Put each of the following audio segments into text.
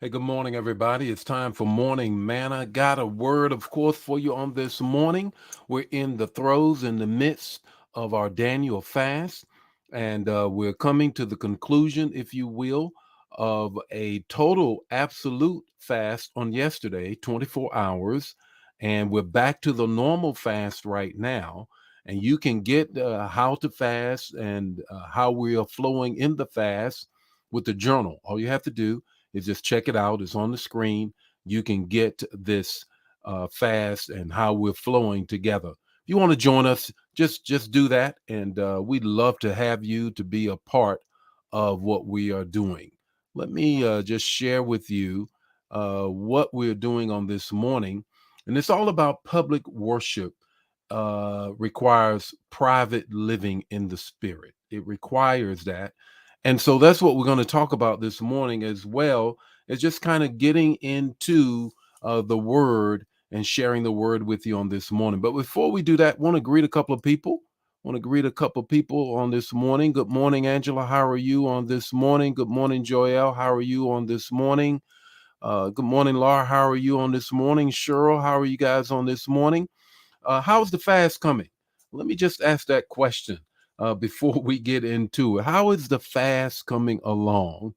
Hey, good morning, everybody. It's time for Morning Manna. Got a word, of course, for you on this morning. We're in the throes, in the midst of our Daniel fast, and we're coming to the conclusion, if you will, of a total absolute fast on yesterday, 24 hours. And we're back to the normal fast right now. And you can get how to fast and how we are flowing in the fast with the journal. All you have to do is just check it out. It's on the screen. You can get this fast and how we're flowing together. If you want to join us, just do that, and we'd love to have you to be a part of what we are doing. Let me just share with you what we're doing on this morning, and it's all about public worship. Requires private living in the spirit. It requires that, and so that's what we're going to talk about this morning as well, is just kind of getting into the word and sharing the word with you on this morning. But before we do that, want to greet a couple of people. Want to greet a couple of people on this morning. Good morning, Angela. How are you on this morning? Good morning, Joelle. How are you on this morning? Good morning, Laura. How are you on this morning? Cheryl, how are you guys on this morning? How's the fast coming? Let me just ask that question before we get into it. How is the fast coming along?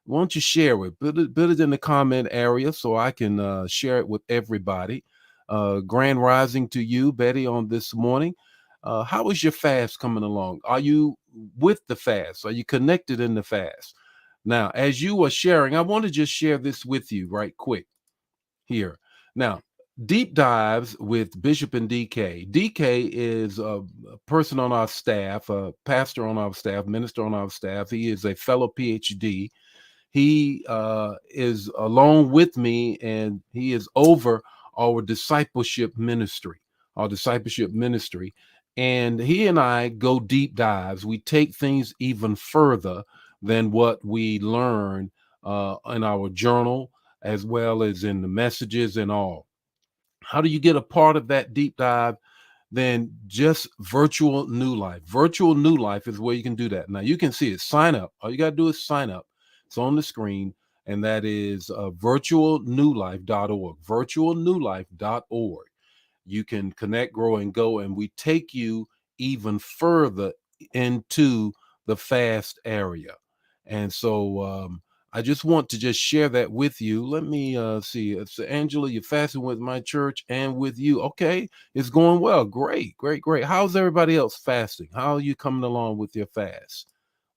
Why don't you share it? Put it in the comment area so I can share it with everybody. Grand rising to you, Betty, on this morning. How is your fast coming along? Are you with the fast? Are you connected in the fast? Now, as you are sharing, I want to just share this with you right quick here. Now, deep dives with Bishop and DK. DK is a person on our staff, a pastor on our staff, minister on our staff. He is a fellow PhD. He is along with me, and he is over our discipleship ministry, our discipleship ministry. And he and I go deep dives. We take things even further than what we learn in our journal, as well as in the messages and all. How do you get a part of that deep dive? Then just virtual new life. Virtual new life is where you can do that. Now you can see it. Sign up. All you got to do is sign up. It's on the screen, and that is virtualnewlife.org. Virtualnewlife.org. You can connect, grow, and go, and we take you even further into the fast area. And so I just want to just share that with you. Let me see. It's Angela, you're fasting with my church and with you. Okay, it's going well. Great, great, great. How's everybody else fasting? How are you coming along with your fast?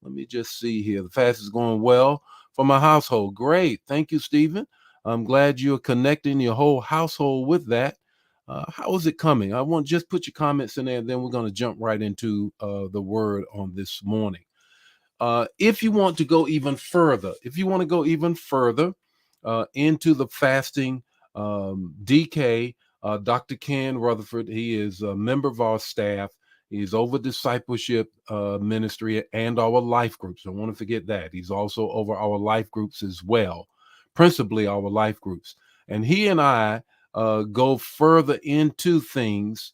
Let me just see here. The fast is going well for my household. Great. Thank you, Stephen. I'm glad you're connecting your whole household with that. How is it coming? I want just put your comments in there, and then we're going to jump right into the word on this morning. If you want to go even further, if you want to go even further into the fasting, DK, Dr. Ken Rutherford, he is a member of our staff. He's over discipleship ministry and our life groups. Don't want to forget that. He's also over our life groups as well, principally our life groups. And he and I go further into things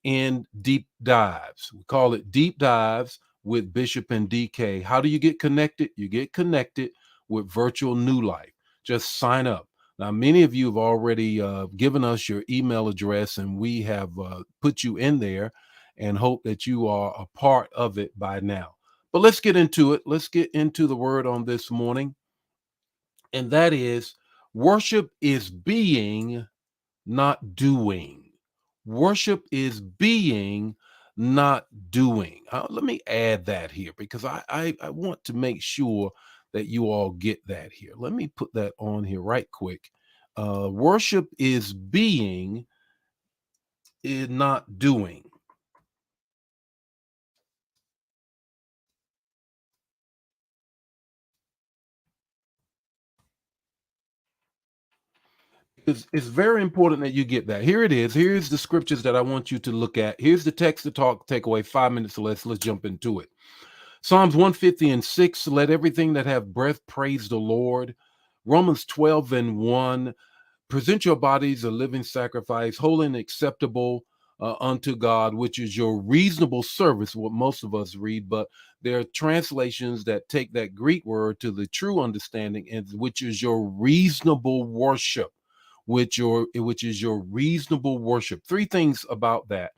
in deep dives. We call it deep dives with Bishop and DK. How do you get connected? You get connected with Virtual New Life. Just sign up. Now, many of you have already given us your email address, and we have put you in there and hope that you are a part of it by now. But let's get into it. Let's get into the word on this morning. And that is worship is being, not doing. Worship is being, not doing. Let me add that here because I want to make sure that you all get that here. Let me put that on here right quick. Worship is being, is not doing. It's very important that you get that. Here it is. Here's the scriptures that I want you to look at. Here's the text to talk, take away 5 minutes or less. Let's jump into it. Psalms 150 and 6, let everything that have breath praise the Lord. Romans 12 and 1, present your bodies a living sacrifice, holy and acceptable unto God, which is your reasonable service, what most of us read, but there are translations that take that Greek word to the true understanding, and which is your reasonable worship, which is your reasonable worship. Three things about that.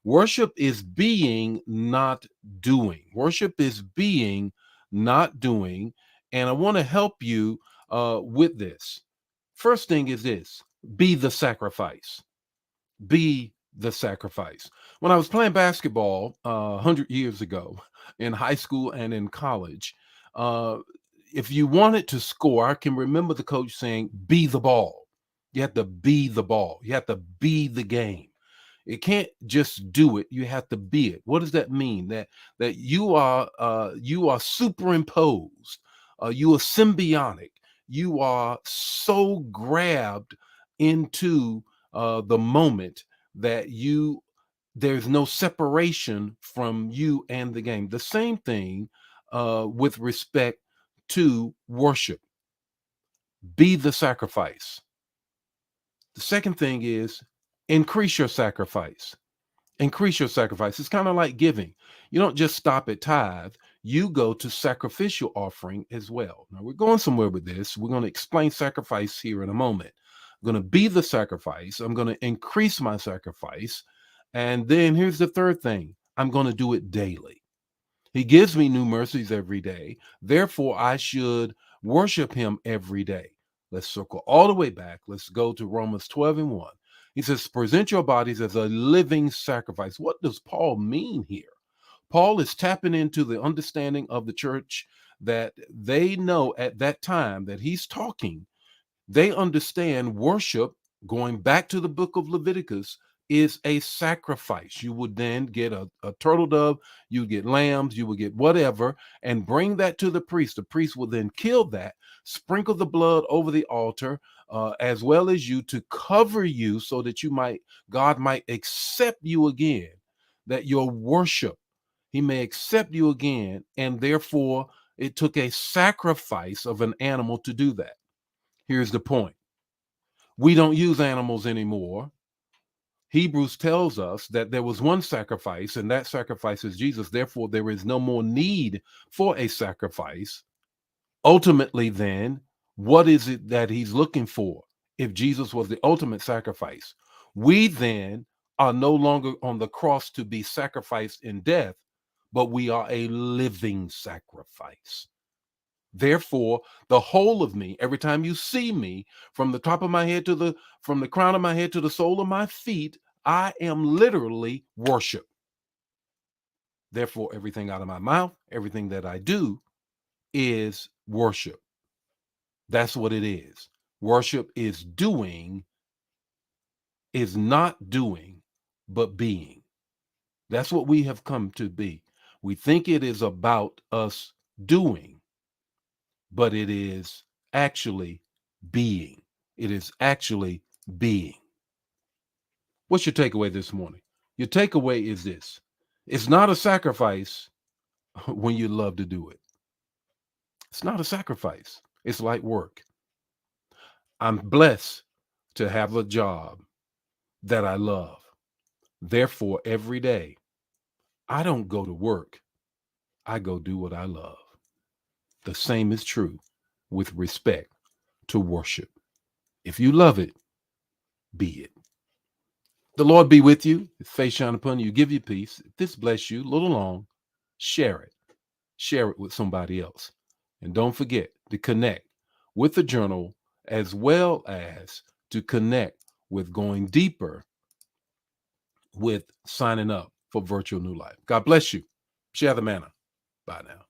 Worship is being, not doing. Worship is being, not doing. And I want to help you with this. First thing is this: be the sacrifice. Be the sacrifice. When I was playing basketball 100 years ago in high school and in college, uh, if you wanted to score, I can remember the coach saying, be the ball. You have to be the ball. You have to be the game. It can't just do it. You have to be it. What does that mean? That you are superimposed. You are symbiotic. You are so grabbed into the moment that there's no separation from you and the game. The same thing with respect to worship. Be the sacrifice. The second thing is increase your sacrifice. Increase your sacrifice. It's kind of like giving. You don't just stop at tithe, you go to sacrificial offering as well. Now, we're going somewhere with this. We're going to explain sacrifice here in a moment. I'm going to be the sacrifice. I'm going to increase my sacrifice. And then here's the third thing: I'm going to do it daily. He gives me new mercies every day. Therefore, I should worship him every day. Let's circle all the way back. Let's go to Romans 12 and 1. He says, present your bodies as a living sacrifice. What does Paul mean here? Paul is tapping into the understanding of the church that they know at that time that he's talking. They understand worship, going back to the book of Leviticus, is a sacrifice. You would then get a turtle dove, you get lambs, you would get whatever, and bring that to the priest. The priest will then kill that, sprinkle the blood over the altar, as well as you, to cover you so that God might accept you again, that your worship, he may accept you again. And therefore, it took a sacrifice of an animal to do that. Here's the point: we don't use animals anymore. Hebrews tells us that there was one sacrifice, and that sacrifice is Jesus. Therefore, there is no more need for a sacrifice. Ultimately, then, what is it that he's looking for? If Jesus was the ultimate sacrifice, we then are no longer on the cross to be sacrificed in death, but we are a living sacrifice. Therefore, the whole of me, every time you see me, from the top of my head from the crown of my head to the sole of my feet, I am literally worship. Therefore, everything out of my mouth, everything that I do is worship. That's what it is. Worship is not doing, but being. That's what we have come to be. We think it is about us doing, but it is actually being. It is actually being. What's your takeaway this morning? Your takeaway is this: it's not a sacrifice when you love to do it. It's not a sacrifice. It's like work. I'm blessed to have a job that I love. Therefore, every day, I don't go to work. I go do what I love. The same is true with respect to worship. If you love it, be it. The Lord be with you. His face shine upon you, give you peace. If this bless you, little long, share it. Share it with somebody else. And don't forget to connect with the journal, as well as to connect with going deeper with signing up for Virtual New Life. God bless you. Share the manna. Bye now.